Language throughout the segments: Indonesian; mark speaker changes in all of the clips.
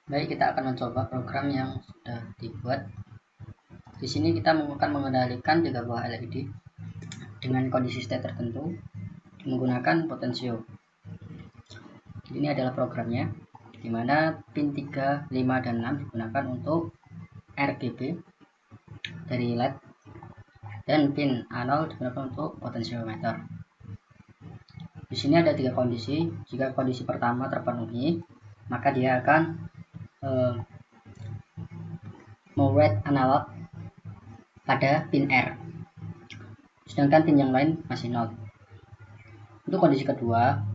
Speaker 1: Baik, kita akan mencoba program yang sudah dibuat. Di sini kita akan mengendalikan 3 buah LED dengan kondisi state tertentu menggunakan potensio. Ini adalah programnya, di mana pin 3, 5, dan 6 digunakan untuk RGB dari LED dan pin A0 digunakan untuk potensiometer. Di sini ada 3 kondisi. Jika kondisi pertama terpenuhi, maka dia akan mewrite analog pada pin R, sedangkan pin yang lain masih 0. Untuk kondisi kedua,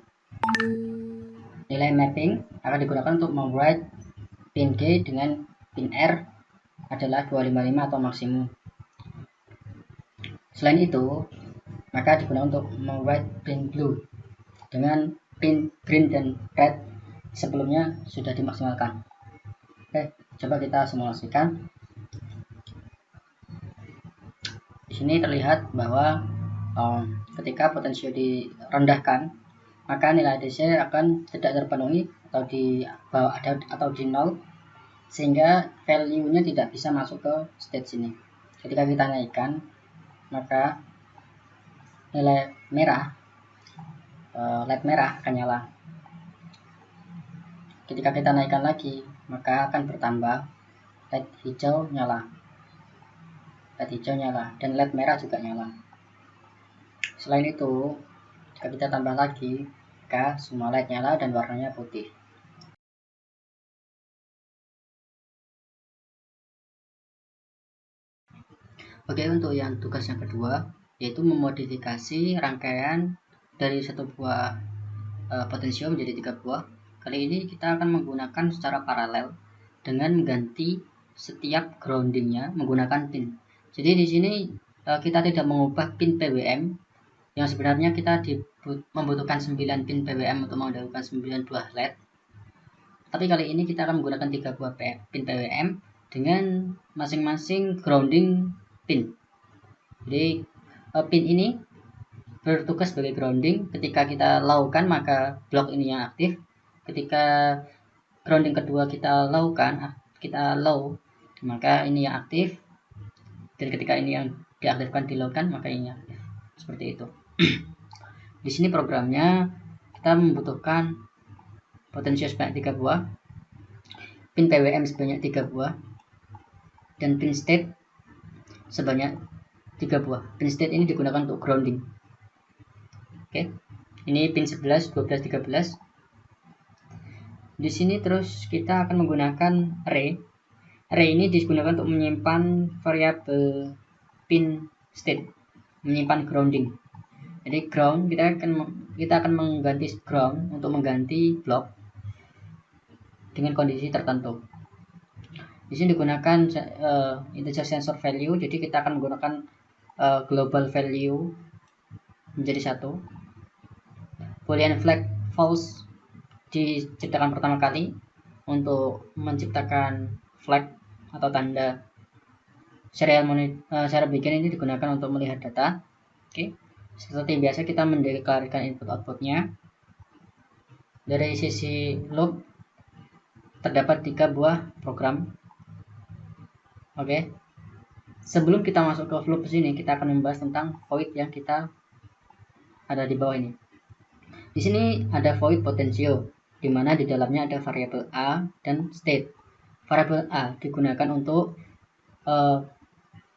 Speaker 1: nilai mapping akan digunakan untuk mewrite pin G dengan pin R adalah 255 atau maksimum. Selain itu, maka digunakan untuk mewrite pin blue dengan pin green dan red sebelumnya sudah dimaksimalkan. Oke, coba kita simulasikan. Di sini terlihat bahwa ketika potensio direndahkan, maka nilai DC akan tidak terpenuhi atau di bawah atau di 0, sehingga value-nya tidak bisa masuk ke state sini. Ketika kita naikkan, maka nilai merah, LED merah akan nyala. Ketika kita naikkan lagi, maka akan bertambah LED hijau nyala, LED hijau nyala, dan LED merah juga nyala. Selain itu, jika kita tambah lagi, maka semua LED nyala dan warnanya putih. Oke, untuk yang tugas yang kedua, yaitu memodifikasi rangkaian dari satu buah potensio menjadi 3 buah. Kali ini kita akan menggunakan secara paralel dengan mengganti setiap groundingnya menggunakan pin. Jadi di sini kita tidak mengubah pin PWM yang sebenarnya kita membutuhkan 9 pin PWM untuk mendapatkan 9 buah LED. Tapi kali ini kita akan menggunakan 3 buah pin PWM dengan masing-masing grounding pin. Jadi pin ini bertugas sebagai grounding. Ketika kita low-kan, maka blok ini yang aktif. Ketika grounding kedua kita low, maka ini yang aktif. Dan ketika ini yang diaktifkan di low-kan, maka ini aktif. Seperti itu. Di sini programnya kita membutuhkan potensio sebanyak 3 buah, pin PWM sebanyak 3 buah, dan pin state sebanyak 3 buah. Pin state ini digunakan untuk grounding. Oke. Ini pin 11, 12, 13. Di sini terus kita akan menggunakan array. Array ini digunakan untuk menyimpan variabel pin state, menyimpan grounding. Jadi ground kita akan mengganti ground untuk mengganti blok dengan kondisi tertentu. Di sini digunakan integer sensor value, jadi kita akan menggunakan global value menjadi 1. Boolean flag false diciptakan pertama kali untuk menciptakan flag atau tanda. Serial begin ini digunakan untuk melihat data. Oke. Seperti biasa kita mendeklarasikan input-outputnya. Dari sisi loop terdapat 3 buah program. Oke. Sebelum kita masuk ke loop sini, kita akan membahas tentang void yang kita ada di bawah ini. Di sini ada void potensio, di mana di dalamnya ada variabel A dan state. Variabel A digunakan untuk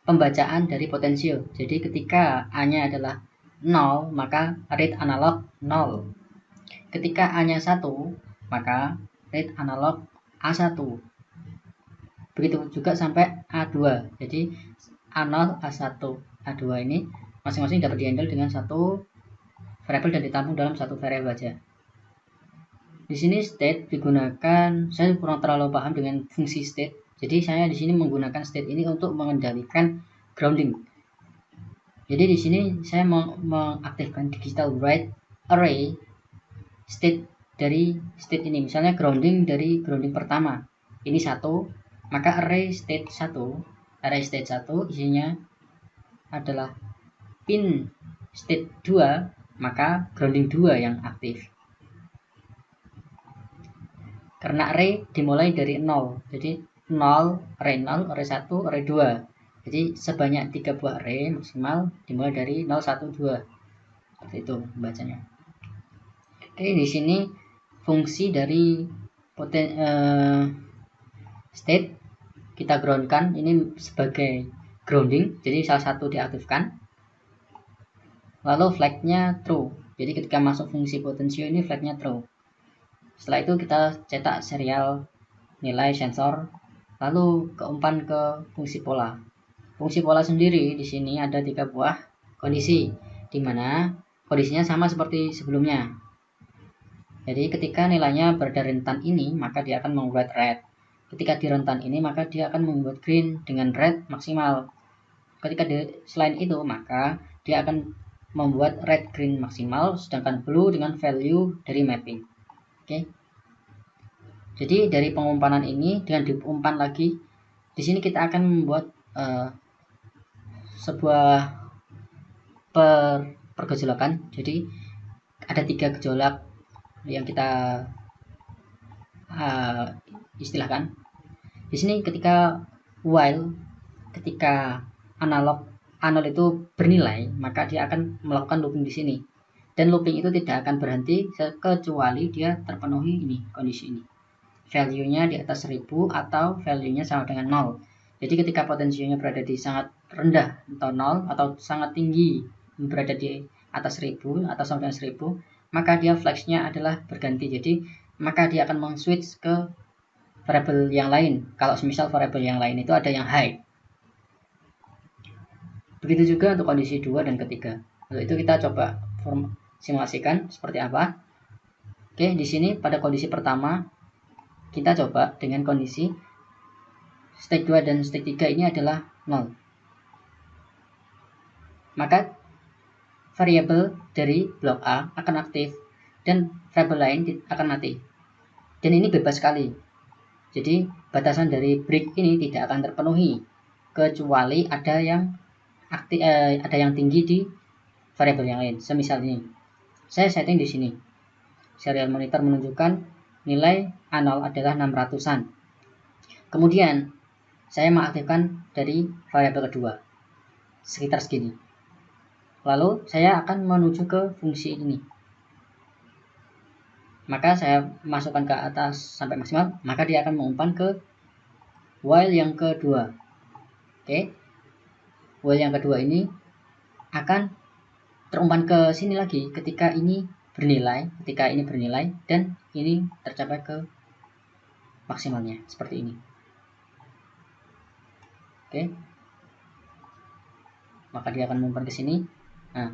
Speaker 1: pembacaan dari potensio. Jadi ketika A-nya adalah 0, maka read analog 0. Ketika A-nya 1, maka read analog A1. Begitu juga sampai A2. Jadi A0, A1, A2 ini masing-masing dapat dihandle dengan satu variabel dan ditampung dalam satu variabel saja. Di sini state digunakan, saya kurang terlalu paham dengan fungsi state. Jadi saya di sini menggunakan state ini untuk mengendalikan grounding. Jadi di sini saya mengaktifkan digital write array state dari state ini. Misalnya grounding dari grounding pertama ini 1, maka array state 1 isinya adalah pin state 2, maka grounding 2 yang aktif. karena array dimulai dari 0. Jadi 0, array 0, array 1, array 2. Jadi sebanyak 3 buah array maksimal dimulai dari 0, 1, 2. Seperti itu bacanya. Oke, di sini fungsi dari state kita groundkan ini sebagai grounding, jadi salah satu diaktifkan. Lalu flagnya true, jadi ketika masuk fungsi potensio ini flagnya true. Setelah itu kita cetak serial nilai sensor, lalu keumpan ke fungsi pola. Fungsi pola sendiri di sini ada 3 buah kondisi, di mana kondisinya sama seperti sebelumnya. Jadi ketika nilainya berada rentan ini, maka dia akan membuat red. Ketika di rentan ini, maka dia akan membuat green dengan red maksimal. Ketika selain itu, maka dia akan membuat red green maksimal, sedangkan blue dengan value dari mapping. Oke. Jadi dari pengumpanan ini dengan diumpan lagi, di sini kita akan membuat sebuah pergejolakan. Jadi ada 3 gejolak yang kita istilahkan. Di sini ketika while, ketika analog itu bernilai, maka dia akan melakukan looping di sini. Dan looping itu tidak akan berhenti kecuali dia terpenuhi ini, kondisi ini. Value-nya di atas 1000 atau value-nya sama dengan 0. Jadi ketika potensionya berada di sangat rendah atau 0 atau sangat tinggi berada di atas 1000 atau sama dengan 1000, maka dia flash-nya adalah berganti. Jadi maka dia akan meng-switch ke variabel yang lain. Kalau semisal variabel yang lain itu ada yang high. Begitu juga untuk kondisi 2 dan ketiga. Untuk itu kita coba simulasikan seperti apa. Oke, di sini pada kondisi pertama kita coba dengan kondisi state 2 dan state 3 ini adalah 0. Maka variabel dari blok A akan aktif dan variabel lain akan mati. Dan ini bebas sekali. Jadi batasan dari break ini tidak akan terpenuhi kecuali ada yang ada yang tinggi di variabel yang lain. Semisal ini, saya setting di sini. Serial monitor menunjukkan nilai A0 adalah 600-an. Kemudian saya mengaktifkan dari variabel kedua sekitar segini. Lalu saya akan menuju ke fungsi ini. Maka saya masukkan ke atas sampai maksimal, maka dia akan mengumpan ke while yang kedua. Oke. While yang kedua ini akan terumpan ke sini lagi ketika ini bernilai, dan ini tercapai ke maksimalnya seperti ini. Oke. Maka dia akan mengumpan ke sini. Nah,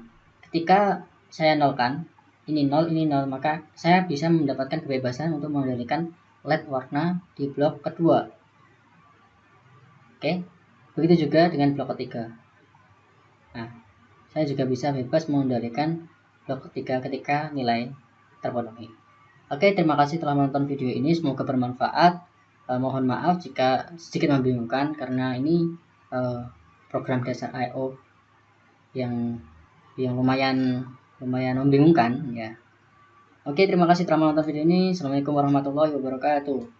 Speaker 1: ketika saya nolkan, ini 0, maka saya bisa mendapatkan kebebasan untuk mengendalikan LED warna di blok kedua. Oke. Begitu juga dengan blok ketiga. Nah, saya juga bisa bebas mengendalikan blok ketiga ketika nilai terpenuhi. Oke, terima kasih telah menonton video ini. Semoga bermanfaat. Mohon maaf jika sedikit membingungkan karena ini program dasar I/O yang lumayan membingungkan ya. Oke, terima kasih telah menonton video ini. Assalamualaikum warahmatullahi wabarakatuh.